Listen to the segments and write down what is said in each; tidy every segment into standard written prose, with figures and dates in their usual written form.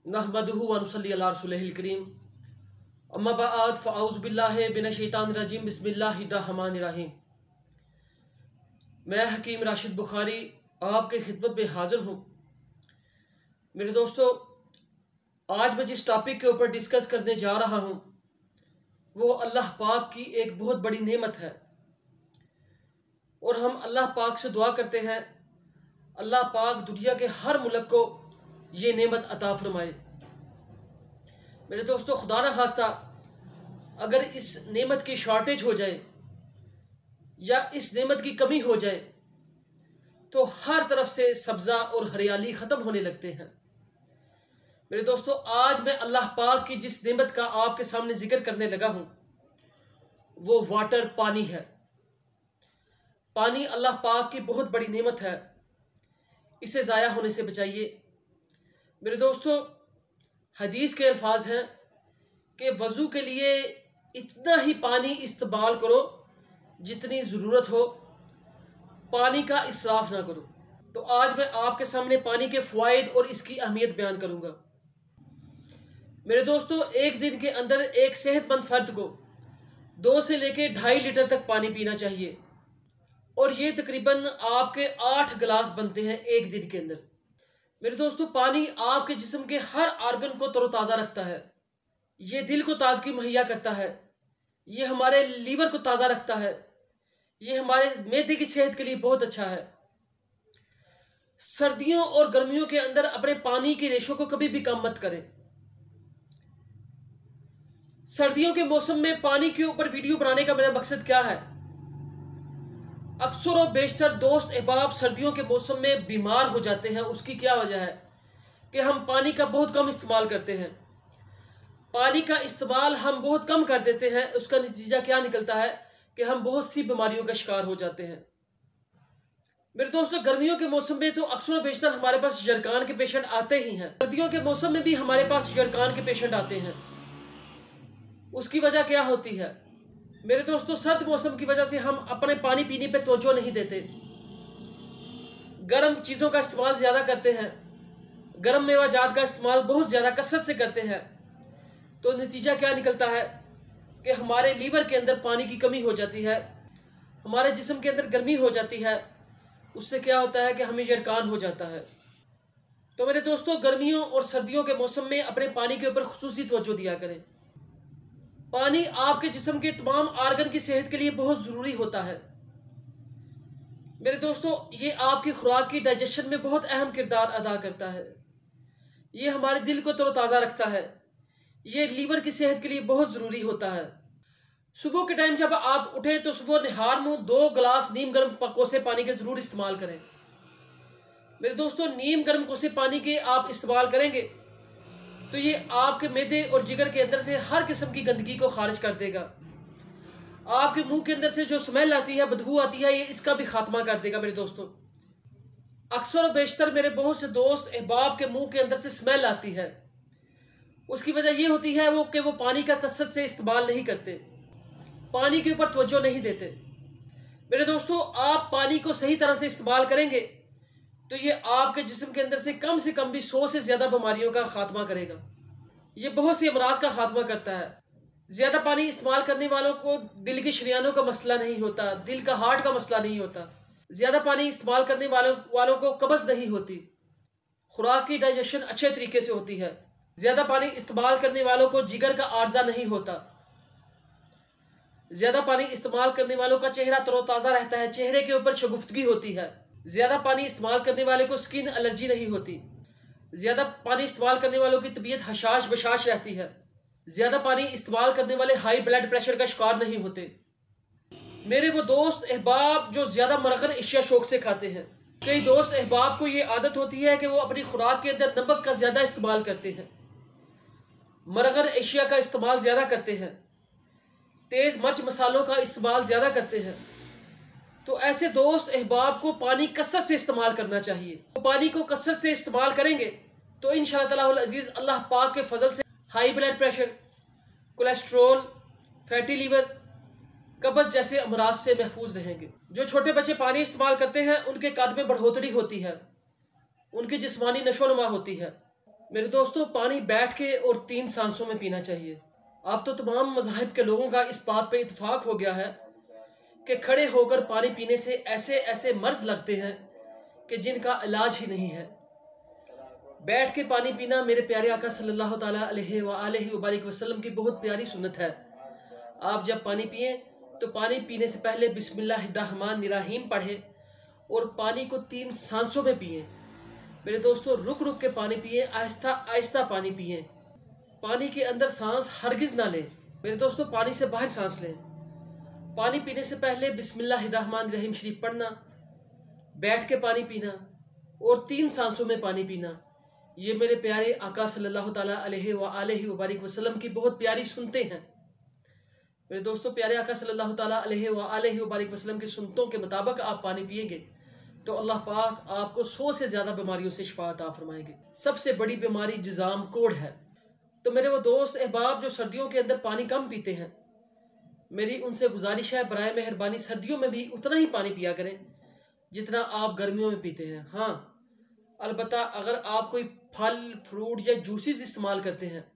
नहमदुहु व नुसल्ली अला रसूलिहिल करीम अम्मा बाद फ़अऊज़ु बिल्लाहि मिनश शैतानिर रजीम बिस्मिल्लाहिर रहमानिर रहीम। मैं हकीम राशिद बुखारी आपके खिदमत में हाज़िर हूँ। मेरे दोस्तों, आज मैं जिस टॉपिक के ऊपर डिस्कस करने जा रहा हूँ वो अल्लाह पाक की एक बहुत बड़ी नेमत है और हम अल्लाह पाक से दुआ करते हैं अल्लाह पाक दुनिया के हर मुल्क को ये नेमत अता फरमाए। मेरे दोस्तों, खुदा न खास्ता अगर इस नेमत की शॉर्टेज हो जाए या इस नेमत की कमी हो जाए तो हर तरफ से सब्ज़ा और हरियाली ख़त्म होने लगते हैं। मेरे दोस्तों, आज मैं अल्लाह पाक की जिस नेमत का आपके सामने जिक्र करने लगा हूँ वो वाटर, पानी है। पानी अल्लाह पाक की बहुत बड़ी नेमत है, इसे ज़ाया होने से बचाइए। मेरे दोस्तों, हदीस के अल्फाज हैं कि वज़ू के लिए इतना ही पानी इस्तेमाल करो जितनी ज़रूरत हो, पानी का इसराफ ना करो। तो आज मैं आपके सामने पानी के फ़वाइद और इसकी अहमियत बयान करूँगा। मेरे दोस्तों, एक दिन के अंदर एक सेहतमंद फ़र्द को 2 से लेकर 2.5 लीटर तक पानी पीना चाहिए और ये तकरीबन आपके 8 गिलास बनते हैं एक दिन के अंदर। मेरे दोस्तों, पानी आपके जिस्म के हर आर्गन को तरोताज़ा रखता है। ये दिल को ताजगी मुहैया करता है, ये हमारे लीवर को ताज़ा रखता है, ये हमारे मैदे की सेहत के लिए बहुत अच्छा है। सर्दियों और गर्मियों के अंदर अपने पानी की रेशो को कभी भी कम मत करें। सर्दियों के मौसम में पानी के ऊपर वीडियो बनाने का मेरा मकसद क्या है? अक्सर और बेशतर दोस्त अहबाब सर्दियों के मौसम में बीमार हो जाते हैं। उसकी क्या वजह है? कि हम पानी का बहुत कम इस्तेमाल करते हैं। पानी का इस्तेमाल हम बहुत कम कर देते हैं। उसका नतीजा क्या निकलता है कि हम बहुत सी बीमारियों का शिकार हो जाते हैं। मेरे दोस्तों, गर्मियों के मौसम में तो अक्सर और बेशतर हमारे पास जरकान के पेशेंट आते ही हैं। सर्दियों के मौसम में भी हमारे पास जरकान के पेशेंट आते हैं। उसकी वजह क्या होती है? मेरे दोस्तों, सर्द मौसम की वजह से हम अपने पानी पीने पे तवज्जो नहीं देते, गर्म चीज़ों का इस्तेमाल ज़्यादा करते हैं, गर्म मेवाजात का इस्तेमाल बहुत ज़्यादा कसरत से करते हैं। तो नतीजा क्या निकलता है कि हमारे लीवर के अंदर पानी की कमी हो जाती है, हमारे जिस्म के अंदर गर्मी हो जाती है। उससे क्या होता है कि हमें जरकान हो जाता है। तो मेरे दोस्तों, गर्मियों और सर्दियों के मौसम में अपने पानी के ऊपर खुसूसी तवज्जो दिया करें। पानी आपके जिस्म के तमाम आर्गन की सेहत के लिए बहुत ज़रूरी होता है। मेरे दोस्तों, ये आपकी खुराक की डाइजेशन में बहुत अहम किरदार अदा करता है। ये हमारे दिल को तरोताज़ा रखता है। ये लीवर की सेहत के लिए बहुत ज़रूरी होता है। सुबह के टाइम जब आप उठें तो सुबह निहार मुँह 2 गिलास नीम गर्म कोसे पानी के ज़रूर इस्तेमाल करें। मेरे दोस्तों, नीम गर्म कोसे पानी के आप इस्तेमाल करेंगे तो ये आपके मैदे और जिगर के अंदर से हर किस्म की गंदगी को खारिज कर देगा। आपके मुंह के अंदर से जो स्मेल आती है, बदबू आती है, ये इसका भी खात्मा कर देगा। मेरे दोस्तों, अक्सर और बेशतर मेरे बहुत से दोस्त अहबाब के मुंह के अंदर से स्मेल आती है। उसकी वजह ये होती है वो पानी का कसरत से इस्तेमाल नहीं करते, पानी के ऊपर तवज्जो नहीं देते। मेरे दोस्तों, आप पानी को सही तरह से इस्तेमाल करेंगे तो ये आपके जिस्म के अंदर से कम भी 100 से ज़्यादा बीमारियों का खात्मा करेगा। ये बहुत सी अमराज का खात्मा करता है। ज़्यादा पानी इस्तेमाल करने वालों को दिल की शरियानों का मसला नहीं होता, दिल का हार्ट का मसला नहीं होता। ज़्यादा पानी इस्तेमाल करने वालों को कब्ज़ नहीं होती, खुराक की डाइजेशन अच्छे तरीके से होती है। ज़्यादा पानी इस्तेमाल करने वालों को जिगर का आर्जा नहीं होता। ज़्यादा पानी इस्तेमाल करने वालों का चेहरा तरोताज़ा रहता है, चेहरे के ऊपर शगुफ्तगी होती है। ज़्यादा पानी इस्तेमाल करने वाले को स्किन एलर्जी नहीं होती। ज़्यादा पानी इस्तेमाल करने वालों की तबीयत हशाश बशाश रहती है। ज़्यादा पानी इस्तेमाल करने वाले हाई ब्लड प्रेशर का शिकार नहीं होते। मेरे वो दोस्त अहबाब जो ज़्यादा मरगर अशिया शौक से खाते हैं, कई दोस्त अहबाब को ये आदत होती है कि वो अपनी खुराक के अंदर नमक का ज़्यादा इस्तेमाल करते हैं, मरगर अशिया का इस्तेमाल ज़्यादा करते हैं, तेज़ मिर्च मसालों का इस्तेमाल ज़्यादा करते हैं। तो ऐसे दोस्त अहबाब को पानी कसरत से इस्तेमाल करना चाहिए। तो पानी को कसरत से इस्तेमाल करेंगे तो इंशाअल्लाह ताला अज़ीज़ अल्लाह पाक के फजल से high blood pressure, cholesterol, fatty liver, कब्ज़ जैसे अमराज से महफूज रहेंगे। जो छोटे बच्चे पानी इस्तेमाल करते हैं उनके कद में बढ़ोतरी होती है, उनकी जिस्मानी नशोनुमा होती है। मेरे दोस्तों, पानी बैठ के और 3 सांसों में पीना चाहिए। अब तो तमाम मज़ाहिब के लोगों का इस बात पे इत्तेफाक हो गया है कि खड़े होकर पानी पीने से ऐसे ऐसे मर्ज लगते हैं कि जिनका इलाज ही नहीं है। बैठ के पानी पीना मेरे प्यारे आका सल्लल्लाहु ताला अलैहि वसल्लम की बहुत प्यारी सुन्नत है। आप जब पानी पिएं तो पानी पीने से पहले बिस्मिल्लाहिर्रहमानिर्रहीम पढ़ें और पानी को 3 सांसों में पिएं। मेरे दोस्तों, रुक रुक के पानी पिएं, आहिस्ता आहिस्ता पानी पिएं। पानी के अंदर सांस हरगिज़ ना लें। मेरे दोस्तों, पानी से बाहर सांस लें। पानी पीने से पहले बिस्मिल्लाहिर्रहमानिर्रहीम शरीफ पढ़ना, बैठ के पानी पीना और 3 सांसों में पानी पीना, ये मेरे प्यारे आका सल्लल्लाहु ताला अलैहि वसल्लम की बहुत प्यारी सुनते हैं। मेरे दोस्तों, प्यारे आका सल्लल्लाहु ताला अलैहि वसल्लम की सुन्नतों के मुताबिक आप पानी पिएंगे तो अल्लाह पाक आपको 100 से ज़्यादा बीमारियों से शिफा अता फरमाएंगे। सबसे बड़ी बीमारी जिज़ाम कोढ़ है। तो मेरे वो दोस्त अहबाब जो सर्दियों के अंदर पानी कम पीते हैं, मेरी उनसे गुजारिश है, बराए मेहरबानी सर्दियों में भी उतना ही पानी पिया करें जितना आप गर्मियों में पीते हैं। हाँ, अलबत्ता अगर आप कोई फल फ्रूट या जूसेस इस्तेमाल करते हैं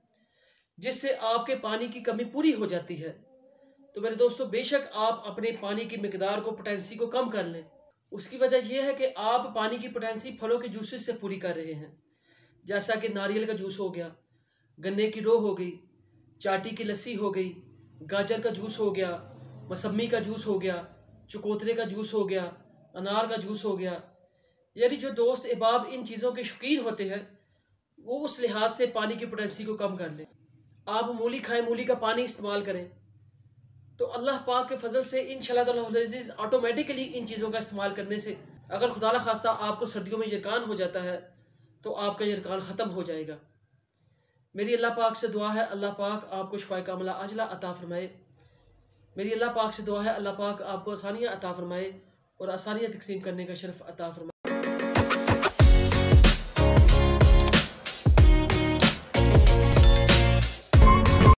जिससे आपके पानी की कमी पूरी हो जाती है, तो मेरे दोस्तों बेशक आप अपने पानी की मिकदार को, पोटेंसी को कम कर लें। उसकी वजह यह है कि आप पानी की पोटेंसी फलों के जूसेस से पूरी कर रहे हैं, जैसा कि नारियल का जूस हो गया, गन्ने की रो हो गई, चाटी की लस्सी हो गई, गाजर का जूस हो गया, मौसम्मी का जूस हो गया, चकोतरे का जूस हो गया, अनार का जूस हो गया। यानी जो दोस्त अहबाब इन चीज़ों के शौकीन होते हैं वो उस लिहाज से पानी की पोटेंसी को कम कर लें। आप मूली खाएं, मूली का पानी इस्तेमाल करें, तो अल्लाह पाक के फजल से इंशाअल्लाह ऑटोमेटिकली इन चीज़ों का इस्तेमाल करने से अगर खुदा न खास्ता आपको सर्दियों में यरकान हो जाता है तो आपका यरकान ख़त्म हो जाएगा। मेरी अल्लाह पाक से दुआ है, अल्लाह पाक आपको शिफाए कामिला आजला अता फरमाए। मेरी अल्लाह पाक से दुआ है, अल्लाह पाक आपको आसानियाँ अता फरमाए और आसानियाँ तकसीम करने का शर्फ अता फरमाए।